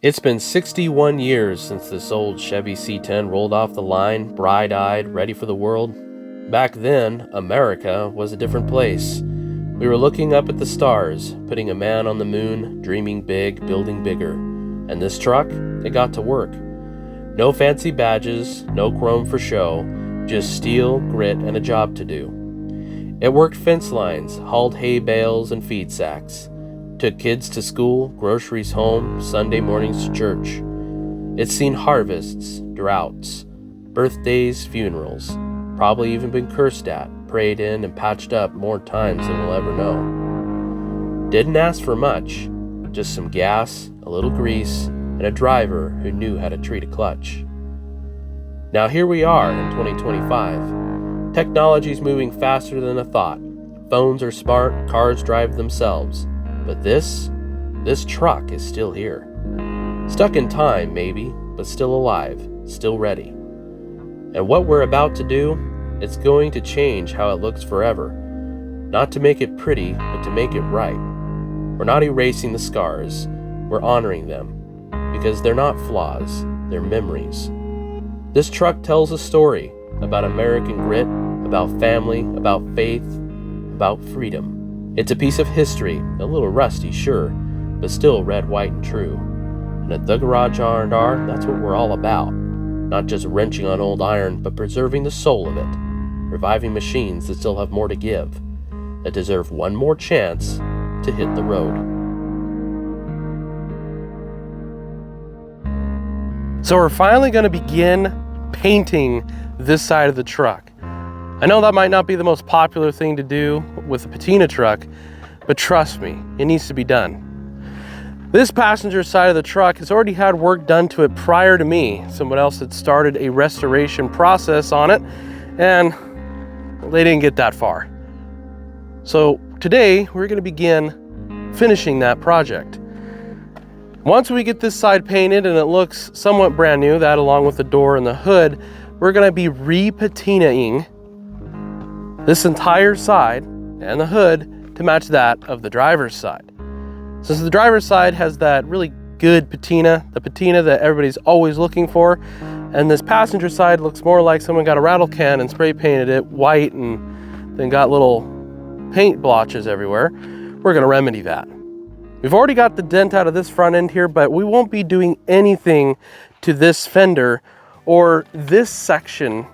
It's been 61 years since this old Chevy C10 rolled off the line, bright-eyed, ready for the world. Back then, America was a different place. We were looking up at the stars, putting a man on the moon, dreaming big, building bigger. And this truck, it got to work. No fancy badges, no chrome for show, just steel, grit, and a job to do. It worked fence lines, hauled hay bales and feed sacks. Took kids to school, groceries home, Sunday mornings to church. It's seen harvests, droughts, birthdays, funerals, probably even been cursed at, prayed in, and patched up more times than we'll ever know. Didn't ask for much, just some gas, a little grease, and a driver who knew how to treat a clutch. Now here we are in 2025. Technology's moving faster than a thought. Phones are smart, cars drive themselves. But this truck is still here. Stuck in time, maybe, but still alive, still ready. And what we're about to do, it's going to change how it looks forever. Not to make it pretty, but to make it right. We're not erasing the scars, we're honoring them. Because they're not flaws, they're memories. This truck tells a story about American grit, about family, about faith, about freedom. It's a piece of history, a little rusty, sure, but still red, white, and true. And at the Garage R&R, that's what we're all about. Not just wrenching on old iron, but preserving the soul of it. Reviving machines that still have more to give, that deserve one more chance to hit the road. So we're finally going to begin painting this side of the truck. I know that might not be the most popular thing to do with a patina truck, but trust me, it needs to be done. This passenger side of the truck has already had work done to it prior to me. Someone else had started a restoration process on it, and they didn't get that far. So today, we're going to begin finishing that project. Once we get this side painted and it looks somewhat brand new, that along with the door and the hood, we're going to be re-patinaing this entire side and the hood to match that of the driver's side. Since the driver's side has that really good patina, the patina that everybody's always looking for, and this passenger side looks more like someone got a rattle can and spray painted it white and then got little paint blotches everywhere, we're gonna remedy that. We've already got the dent out of this front end here, but we won't be doing anything to this fender or this section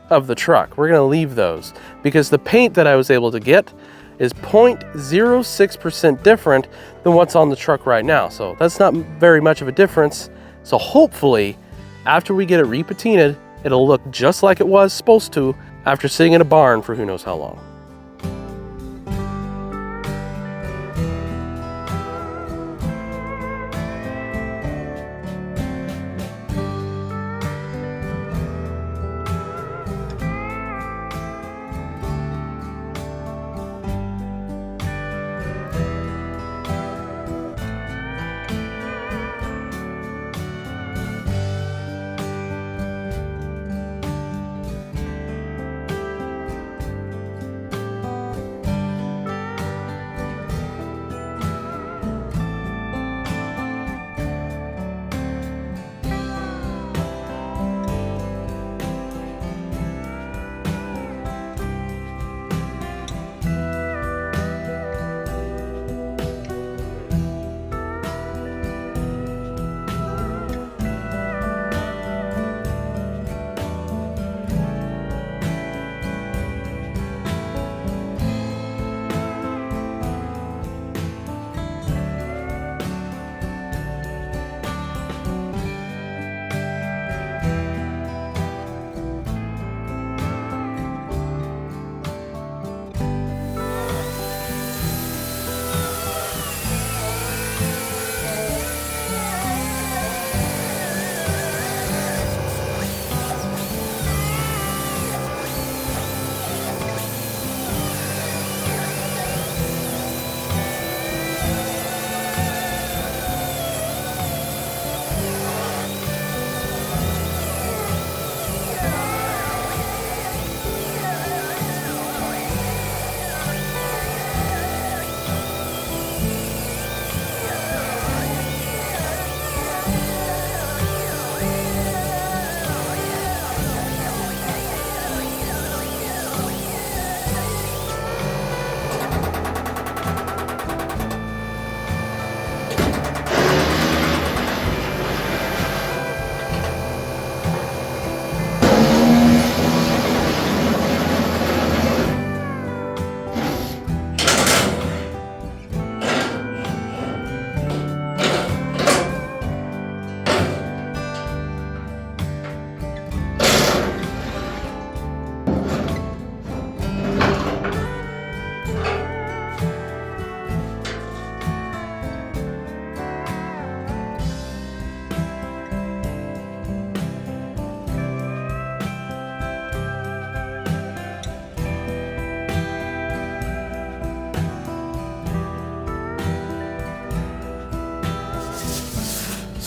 of the truck. We're gonna leave those because the paint that I was able to get is 0.06% different than what's on the truck right now. So that's not very much of a difference. So hopefully after we get it repatinaed, it'll look just like it was supposed to after sitting in a barn for who knows how long.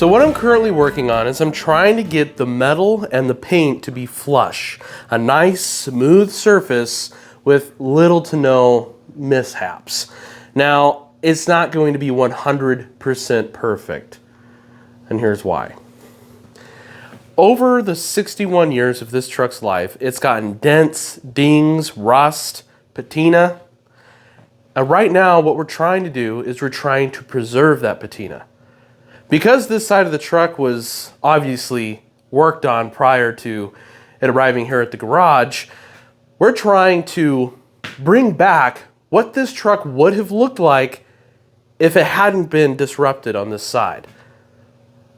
So what I'm currently working on is I'm trying to get the metal and the paint to be flush. A nice, smooth surface with little to no mishaps. Now, it's not going to be 100% perfect. And here's why. Over the 61 years of this truck's life, it's gotten dents, dings, rust, patina. And right now, what we're trying to do is we're trying to preserve that patina. Because this side of the truck was obviously worked on prior to it arriving here at the garage, we're trying to bring back what this truck would have looked like if it hadn't been disrupted on this side.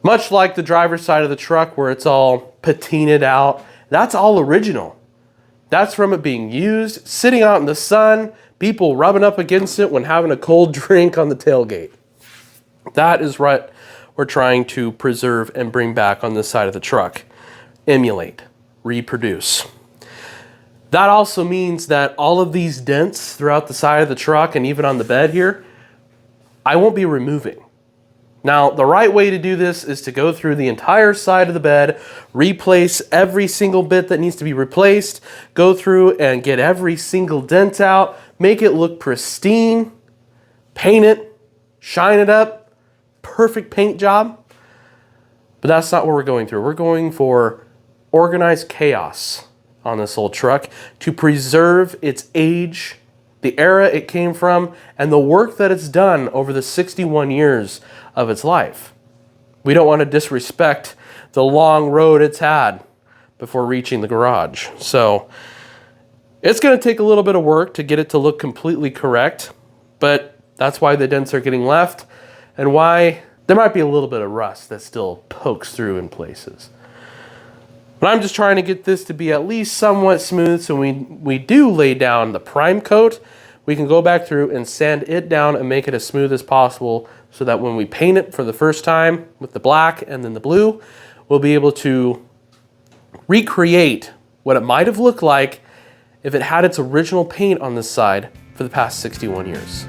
Much like the driver's side of the truck where it's all patinaed out, that's all original. That's from it being used, sitting out in the sun, people rubbing up against it when having a cold drink on the tailgate. That is what we're trying to preserve and bring back on this side of the truck. Emulate, reproduce. That also means that all of these dents throughout the side of the truck and even on the bed here, I won't be removing. Now, the right way to do this is to go through the entire side of the bed, replace every single bit that needs to be replaced, go through and get every single dent out, make it look pristine, paint it, shine it up, perfect paint job. But that's not what we're going through. We're going for organized chaos on this old truck to preserve its age, the era it came from, and the work that it's done over the 61 years of its life. We don't want to disrespect the long road it's had before reaching the garage. So it's going to take a little bit of work to get it to look completely correct, but that's why the dents are getting left and why there might be a little bit of rust that still pokes through in places. But I'm just trying to get this to be at least somewhat smooth so we do lay down the prime coat, we can go back through and sand it down and make it as smooth as possible so that when we paint it for the first time with the black and then the blue, we'll be able to recreate what it might have looked like if it had its original paint on this side for the past 61 years.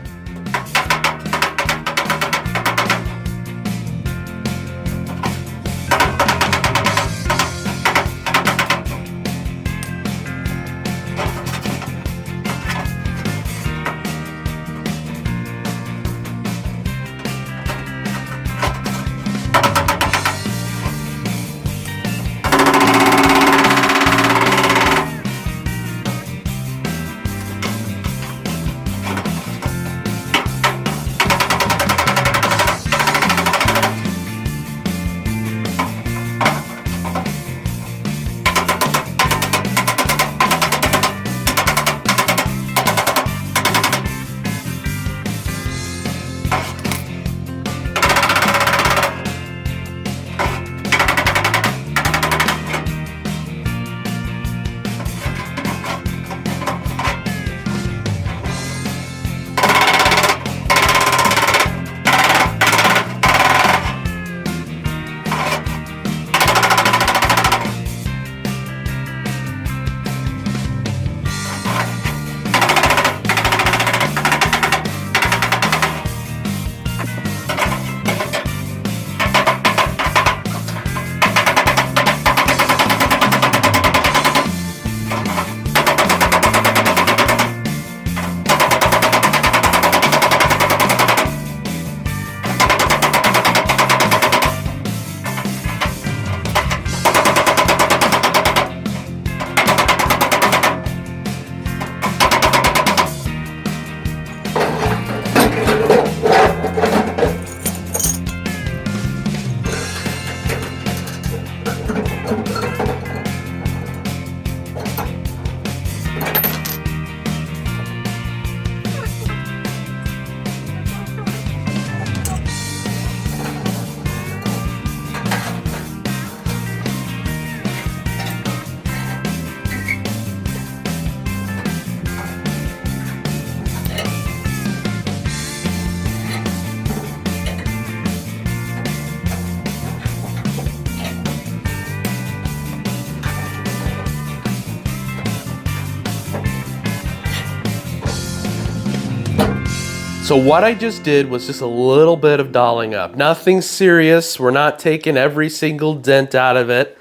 So what I just did was just a little bit of dolling up. Nothing serious. We're not taking every single dent out of it.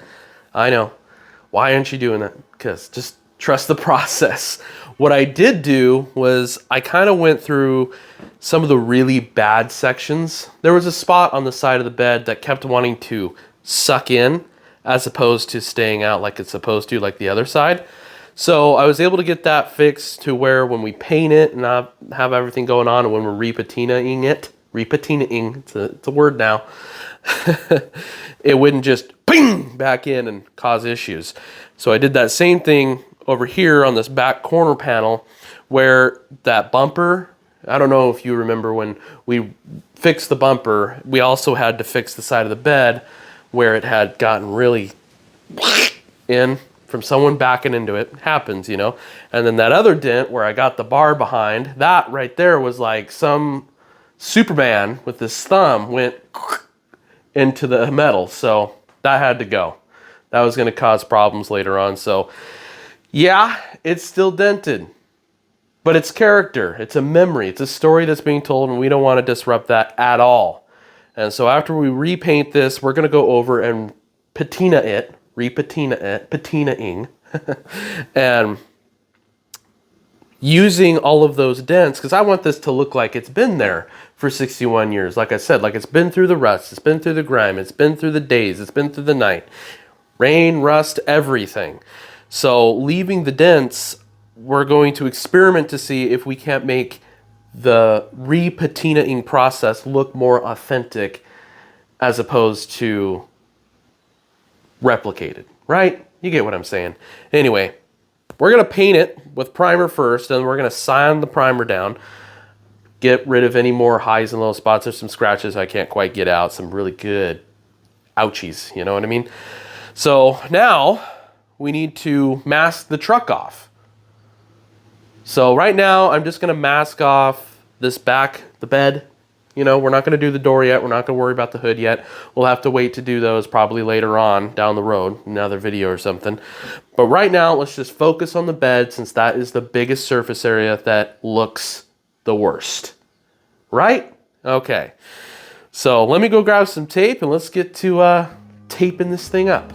I know. Why aren't you doing that? Because just trust the process. What I did do was I kind of went through some of the really bad sections. There was a spot on the side of the bed that kept wanting to suck in as opposed to staying out like it's supposed to, like the other side. So I was able to get that fixed to where when we paint it and have everything going on, and when we're repatinaing it, it's a word now, it wouldn't just ping back in and cause issues. So I did that same thing over here on this back corner panel where that bumper, I don't know if you remember when we fixed the bumper, we also had to fix the side of the bed where it had gotten really in from someone backing into it. Happens, you know. And then that other dent where I got the bar behind, that right there was like some Superman with his thumb went into the metal. So that had to go. That was going to cause problems later on. So yeah, it's still dented, but it's character. It's a memory. It's a story that's being told, and we don't want to disrupt that at all. And so after we repaint this, we're going to go over and patina it, patinaing, and using all of those dents, because I want this to look like it's been there for 61 years. Like I said, like it's been through the rust, it's been through the grime, it's been through the days, it's been through the night, rain, rust, everything. So leaving the dents, we're going to experiment to see if we can't make the repatinaing process look more authentic as opposed to replicated, right? You get what I'm saying. Anyway, we're going to paint it with primer first, and we're going to sand the primer down, get rid of any more highs and low spots. There's some scratches I can't quite get out, some really good ouchies, you know what I mean? So now we need to mask the truck off. So right now I'm just going to mask off this back, the bed. You know, we're not going to do the door yet. We're not going to worry about the hood yet. We'll have to wait to do those probably later on down the road, another video or something. But right now, let's just focus on the bed, since that is the biggest surface area that looks the worst. Right? Okay. So let me go grab some tape and let's get to taping this thing up.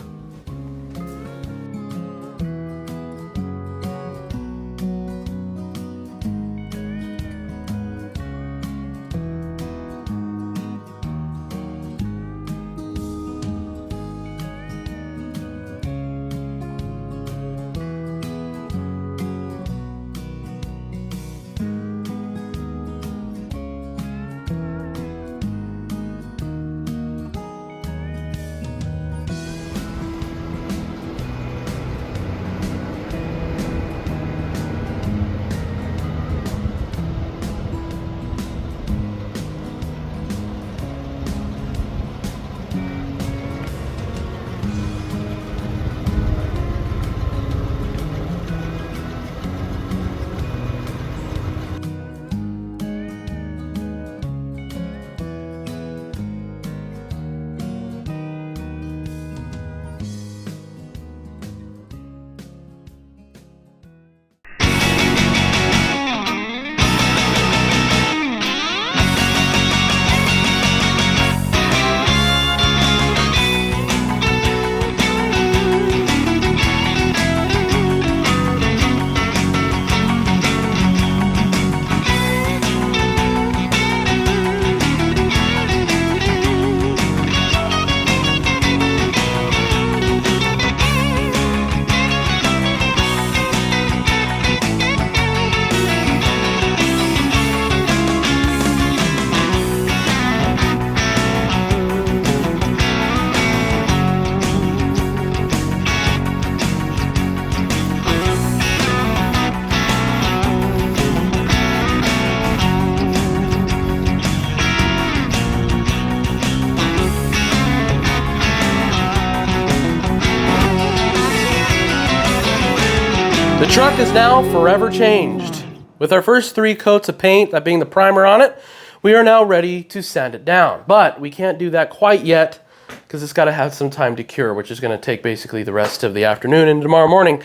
The truck is now forever changed. With our first 3 coats of paint, that being the primer on it, we are now ready to sand it down. But we can't do that quite yet because it's got to have some time to cure, which is going to take basically the rest of the afternoon and tomorrow morning.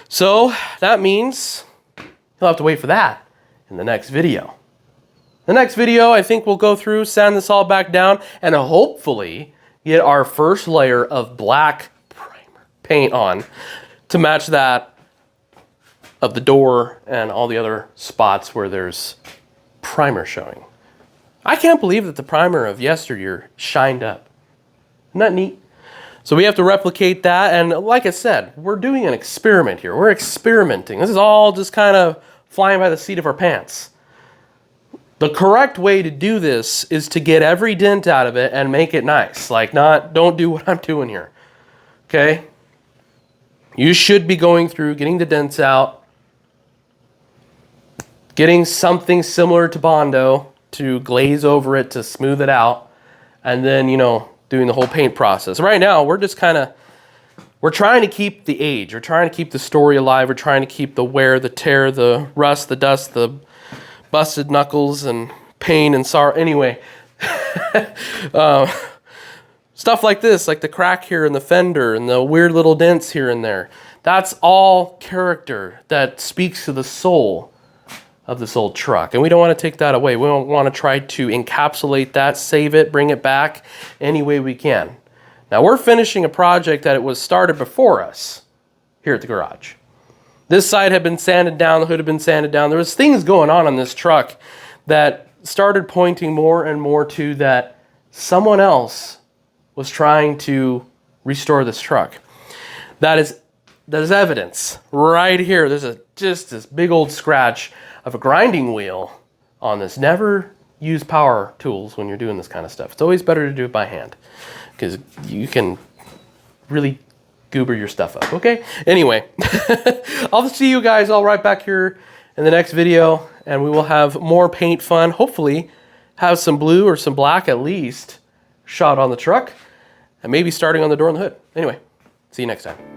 So that means you'll have to wait for that in the next video. The next video, I think we'll go through, sand this all back down, and hopefully get our first layer of black primer paint on to match that of the door and all the other spots where there's primer showing. I can't believe that the primer of yesteryear shined up. Isn't that neat? So we have to replicate that, and like I said, we're doing an experiment here. We're experimenting. This is all just kind of flying by the seat of our pants. The correct way to do this is to get every dent out of it and make it nice. Like, don't do what I'm doing here. Okay? You should be going through, getting the dents out, getting something similar to Bondo to glaze over it to smooth it out, and then, you know, doing the whole paint process. Right now, we're just kind of, we're trying to keep the age. We're trying to keep the story alive. We're trying to keep the wear, the tear, the rust, the dust, the busted knuckles and pain and sorrow. Anyway, stuff like this, like the crack here in the fender and the weird little dents here and there. That's all character that speaks to the soul of this old truck. And we don't want to take that away. We don't want to try to encapsulate that, save it, bring it back any way we can. Now we're finishing a project that it was started before us here at the garage. This side had been sanded down, the hood had been sanded down. There was things going on this truck that started pointing more and more to that someone else was trying to restore this truck. That is evidence right here. There's just this big old scratch of a grinding wheel on this. Never use power tools when you're doing this kind of stuff. It's always better to do it by hand because you can really goober your stuff up, okay? Anyway, I'll see you guys all right back here in the next video, and we will have more paint fun. Hopefully have some blue or some black at least shot on the truck, and maybe starting on the door and the hood. Anyway, see you next time.